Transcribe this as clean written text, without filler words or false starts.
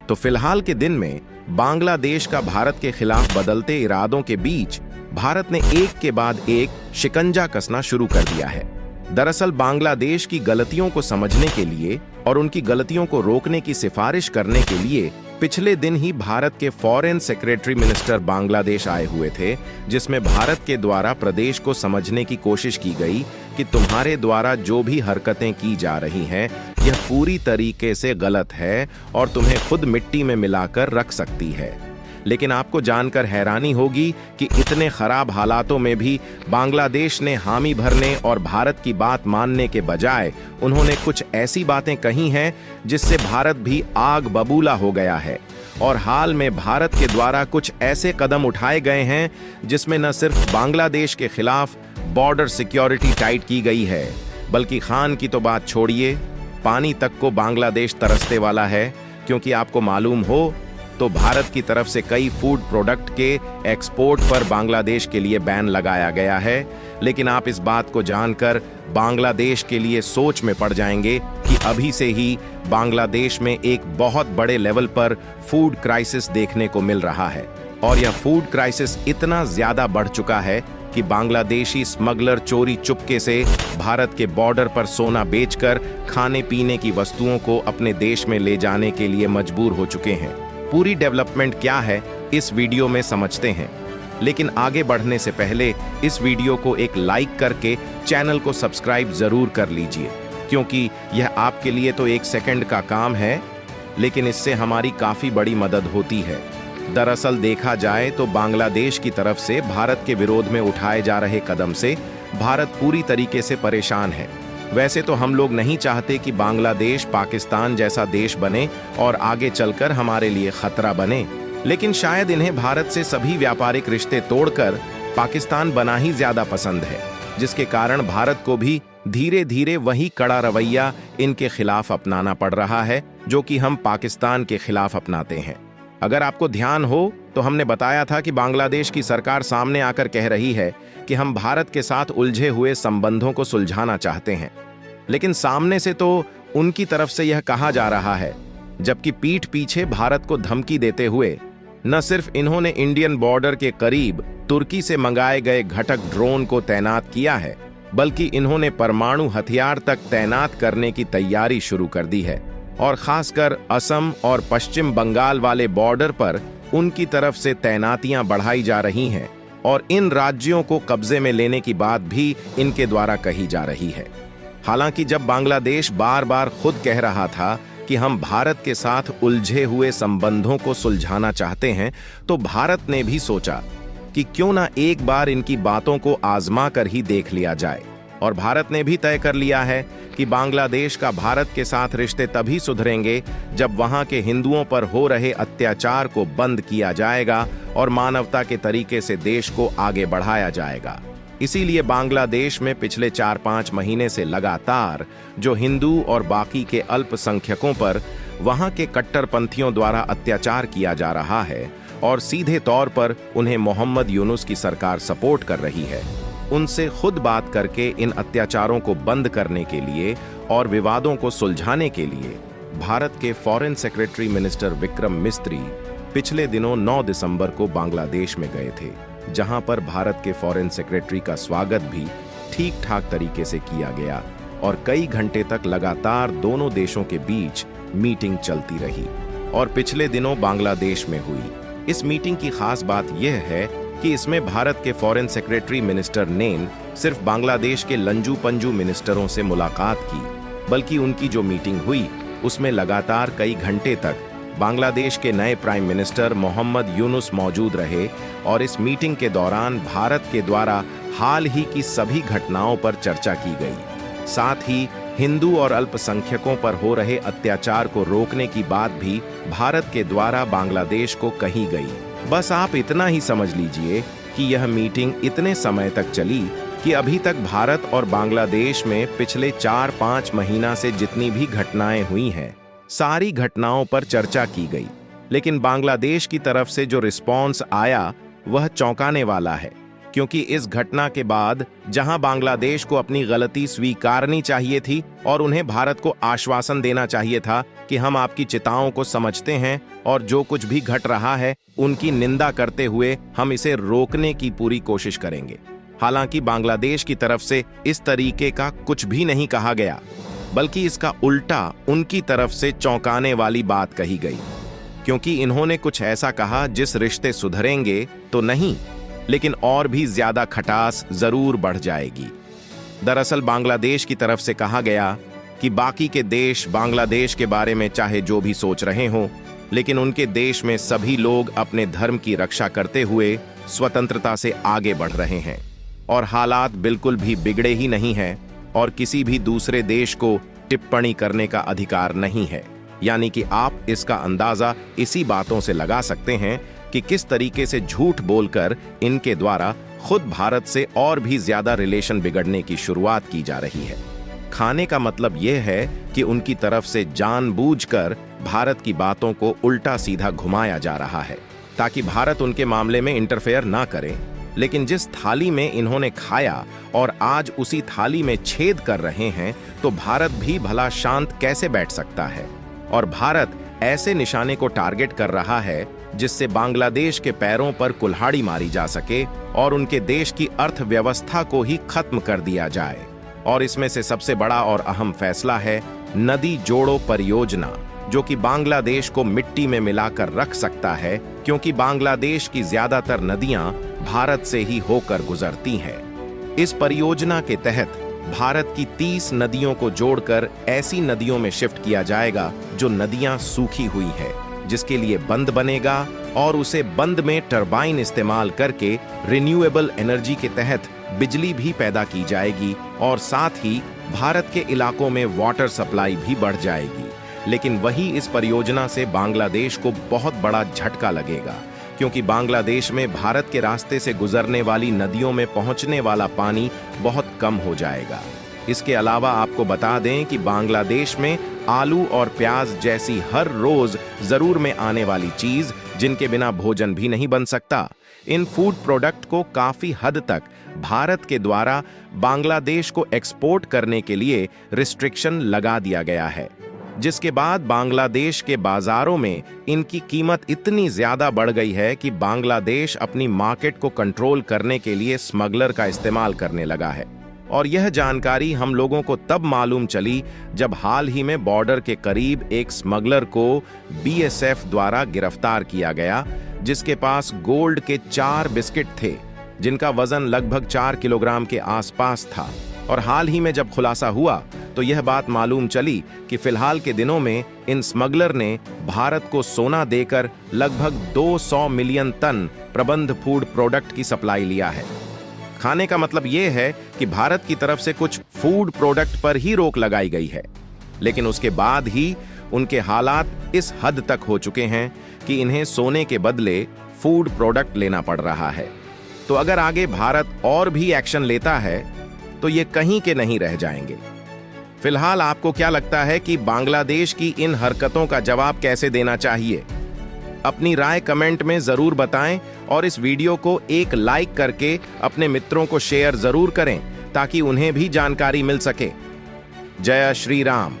तो फिलहाल के दिन में बांग्लादेश का भारत के खिलाफ बदलते इरादों के बीच भारत ने एक के बाद एक शिकंजा कसना शुरू कर दिया है। दरअसल बांग्लादेश की गलतियों को समझने के लिए और उनकी गलतियों को रोकने की सिफारिश करने के लिए पिछले दिन ही भारत के फॉरेन सेक्रेटरी मिनिस्टर बांग्लादेश आए हुए थे, जिसमें भारत के द्वारा प्रदेश को समझने की कोशिश की गई कि तुम्हारे द्वारा जो भी हरकतें की जा रही हैं यह पूरी तरीके से गलत है और तुम्हें खुद मिट्टी में मिलाकर रख सकती है। लेकिन आपको जानकर हैरानी होगी कि इतने खराब हालातों में भी बांग्लादेश ने हामी भरने और भारत की बात मानने के बजाय उन्होंने कुछ ऐसी बातें कही हैं जिससे भारत भी आग बबूला हो गया है। और हाल में भारत के द्वारा कुछ ऐसे कदम उठाए गए हैं जिसमें न सिर्फ बांग्लादेश के खिलाफ बॉर्डर सिक्योरिटी टाइट की गई है, बल्कि खान की तो बात छोड़िए, पानी तक को बांग्लादेश तरसने वाला है, क्योंकि आपको मालूम हो तो भारत की तरफ से कई फूड प्रोडक्ट के एक्सपोर्ट पर बांग्लादेश के लिए बैन लगाया गया है। लेकिन आप इस बात को जानकर बांग्लादेश के लिए सोच में पड़ जाएंगे कि अभी से ही बांग्लादेश में एक बहुत बड़े लेवल पर फूड क्राइसिस देखने को मिल रहा है। और यह फूड क्राइसिस इतना ज्यादा बढ़ चुका है कि बांग्लादेशी स्मगलर चोरी चुपके से भारत के बॉर्डर पर सोना बेचकर खाने पीने की वस्तुओं को अपने देश में ले जाने के लिए मजबूर हो चुके हैं। पूरी डेवलपमेंट क्या है इस वीडियो में समझते हैं, लेकिन आगे बढ़ने से पहले इस वीडियो को एक लाइक करके चैनल को सब्सक्राइब जरूर कर लीजिए, क्योंकि यह आपके लिए तो एक सेकंड का काम है, लेकिन इससे हमारी काफी बड़ी मदद होती है। दरअसल देखा जाए तो बांग्लादेश की तरफ से भारत के विरोध में उठाए जा रहे कदम से भारत पूरी तरीके से परेशान है। वैसे तो हम लोग नहीं चाहते कि बांग्लादेश पाकिस्तान जैसा देश बने और आगे चलकर हमारे लिए खतरा बने, लेकिन शायद इन्हें भारत से सभी व्यापारिक रिश्ते तोड़कर पाकिस्तान बना ही ज्यादा पसंद है, जिसके कारण भारत को भी धीरे धीरे वही कड़ा रवैया इनके खिलाफ अपनाना पड़ रहा है जो कि हम पाकिस्तान के खिलाफ अपनाते हैं। अगर आपको ध्यान हो तो हमने बताया था कि बांग्लादेश की सरकार सामने आकर कह रही है कि हम भारत के साथ उलझे हुए संबंधों को सुलझाना चाहते हैं, लेकिन सामने से तो उनकी तरफ से यह कहा जा रहा है, जबकि पीठ पीछे भारत को धमकी देते हुए न सिर्फ इन्होंने इंडियन बॉर्डर के करीब तुर्की से मंगाए गए घटक ड्रोन को तैनात किया है, बल्कि इन्होंने परमाणु हथियार तक तैनात करने की तैयारी शुरू कर दी है। और खासकर असम और पश्चिम बंगाल वाले बॉर्डर पर उनकी तरफ से तैनातियां बढ़ाई जा रही हैं और इन राज्यों को कब्जे में लेने की बात भी इनके द्वारा कही जा रही है। हालांकि जब बांग्लादेश बार बार खुद कह रहा था कि हम भारत के साथ उलझे हुए संबंधों को सुलझाना चाहते हैं, तो भारत ने भी सोचा कि क्यों ना एक बार इनकी बातों को आजमा कर ही देख लिया जाए। और भारत ने भी तय कर लिया है कि बांग्लादेश का भारत के साथ रिश्ते तभी सुधरेंगे जब वहां के हिंदुओं पर हो रहे अत्याचार को बंद किया जाएगा और मानवता के तरीके से देश को आगे बढ़ाया जाएगा। इसीलिए बांग्लादेश में पिछले 4-5 महीने से लगातार जो हिंदू और बाकी के अल्पसंख्यकों पर वहां के कट्टरपंथियों द्वारा अत्याचार किया जा रहा है और सीधे तौर पर उन्हें मोहम्मद यूनुस की सरकार सपोर्ट कर रही है, उनसे खुद बात करके इन अत्याचारों को बंद करने के लिए और विवादों को सुलझाने के लिए भारत के फॉरेन सेक्रेटरी मिनिस्टर विक्रम मिस्त्री पिछले दिनों 9 दिसंबर को बांग्लादेश में गए थे, जहां पर भारत के फॉरेन सेक्रेटरी का स्वागत भी ठीक ठाक तरीके से किया गया और कई घंटे तक लगातार दोनों देशों के बीच मीटिंग चलती रही और पिछले दिनों बांग्लादेश में हुई। इस मीटिंग की खास बात यह है कि इसमें भारत के फॉरेन सेक्रेटरी मिनिस्टर ने सिर्फ बांग्लादेश के लंजू पंजू मिनिस्टरों से मुलाकात की, बल्कि उनकी जो मीटिंग हुई उसमें लगातार कई घंटे तक बांग्लादेश के नए प्राइम मिनिस्टर मोहम्मद यूनुस मौजूद रहे और इस मीटिंग के दौरान भारत के द्वारा हाल ही की सभी घटनाओं पर चर्चा की गई। साथ ही हिंदू और अल्पसंख्यकों पर हो रहे अत्याचार को रोकने की बात भी भारत के द्वारा बांग्लादेश को कही गई। बस आप इतना ही समझ लीजिए कि यह मीटिंग इतने समय तक चली कि अभी तक भारत और बांग्लादेश में पिछले 4-5 महीना से जितनी भी घटनाएं हुई हैं, सारी घटनाओं पर चर्चा की गई। लेकिन बांग्लादेश की तरफ से जो रिस्पॉन्स आया वह चौंकाने वाला है। क्योंकि इस घटना के बाद जहां बांग्लादेश को अपनी गलती स्वीकारनी चाहिए थी और उन्हें भारत को आश्वासन देना चाहिए था कि हम आपकी चिंताओं को समझते हैं और जो कुछ भी घट रहा है उनकी निंदा करते हुए हम इसे रोकने की पूरी कोशिश करेंगे। हालांकि बांग्लादेश की तरफ से इस तरीके का कुछ भी नहीं कहा गया, बल्कि इसका उल्टा उनकी तरफ से चौंकाने वाली बात कही गई, क्योंकि इन्होंने कुछ ऐसा कहा जिस रिश्ते सुधरेंगे तो नहीं, लेकिन और भी ज्यादा खटास जरूर बढ़ जाएगी। दरअसल बांग्लादेश की तरफ से कहा गया कि बाकी के देश बांग्लादेश के बारे में चाहे जो भी सोच रहे हों, लेकिन उनके देश में सभी लोग अपने धर्म की रक्षा करते हुए स्वतंत्रता से आगे बढ़ रहे हैं और हालात बिल्कुल भी बिगड़े ही नहीं हैं और किसी भी दूसरे देश को टिप्पणी करने का अधिकार नहीं है। यानी कि आप इसका अंदाजा इसी बातों से लगा सकते हैं कि किस तरीके से झूठ बोलकर इनके द्वारा खुद भारत से और भी ज्यादा रिलेशन बिगड़ने की शुरुआत की जा रही है। खाने का मतलब यह है कि उनकी तरफ से जानबूझकर भारत की बातों को उल्टा सीधा घुमाया जा रहा है ताकि भारत उनके मामले में इंटरफेयर ना करे। लेकिन जिस थाली में इन्होंने खाया और आज उसी थाली में छेद कर रहे हैं, तो भारत भी भला शांत कैसे बैठ सकता है? और भारत ऐसे निशाने को टारगेट कर रहा है जिससे बांग्लादेश के पैरों पर कुल्हाड़ी मारी जा सके और उनके देश की अर्थव्यवस्था को ही खत्म कर दिया जाए। और इसमें से सबसे बड़ा और अहम फैसला है नदी जोड़ो परियोजना, जो कि बांग्लादेश को मिट्टी में मिलाकर रख सकता है, क्योंकि बांग्लादेश की ज्यादातर नदियां भारत से ही होकर गुजरती हैं। इस परियोजना के तहत भारत की 30 नदियों को जोड़कर ऐसी नदियों में शिफ्ट किया जाएगा जो नदियां सूखी हुई है, जिसके लिए बंद बनेगा और उसे बंद में टरबाइन इस्तेमाल करके रिन्यूएबल एनर्जी के तहत बिजली भी पैदा की जाएगी और साथ ही भारत के इलाकों में वाटर सप्लाई भी बढ़ जाएगी। लेकिन वही इस परियोजना से बांग्लादेश को बहुत बड़ा झटका लगेगा, क्योंकि बांग्लादेश में भारत के रास्ते से गुजरने वाली नदियों में पहुंचने वाला पानी बहुत कम हो जाएगा। इसके अलावा आपको बता दें कि बांग्लादेश में आलू और प्याज जैसी हर रोज जरूर में आने वाली चीज, जिनके बिना भोजन भी नहीं बन सकता, इन फूड प्रोडक्ट को काफी हद तक भारत के द्वारा बांग्लादेश को एक्सपोर्ट करने के लिए रिस्ट्रिक्शन लगा दिया गया है, जिसके बाद बांग्लादेश के बाजारों में इनकी कीमत इतनी ज्यादा बढ़ गई है कि बांग्लादेश अपनी मार्केट को कंट्रोल करने के लिए स्मगलर का इस्तेमाल करने लगा है। और यह जानकारी हम लोगों को तब मालूम चली जब हाल ही में बॉर्डर के करीब एक स्मगलर को बीएसएफ द्वारा गिरफ्तार किया गया, जिसके पास गोल्ड के 4 बिस्किट थे, जिनका वजन लगभग 4 किलोग्राम के आसपास था। और हाल ही में जब खुलासा हुआ तो यह बात मालूम चली कि फिलहाल के दिनों में इन स्मगलर ने भारत को सोना देकर लगभग 200 मिलियन टन प्रबंध फूड प्रोडक्ट की सप्लाई लिया है। खाने का मतलब यह है कि भारत की तरफ से कुछ फूड प्रोडक्ट पर ही रोक लगाई गई है, लेकिन उसके बाद ही उनके हालात इस हद तक हो चुके हैं कि इन्हें सोने के बदले फूड प्रोडक्ट लेना पड़ रहा है। तो अगर आगे भारत और भी एक्शन लेता है तो ये कहीं के नहीं रह जाएंगे। फिलहाल आपको क्या लगता है कि बांग्लादेश की इन हरकतों का जवाब कैसे देना चाहिए? अपनी राय कमेंट में जरूर बताएं और इस वीडियो को एक लाइक करके अपने मित्रों को शेयर जरूर करें ताकि उन्हें भी जानकारी मिल सके। जय श्री राम।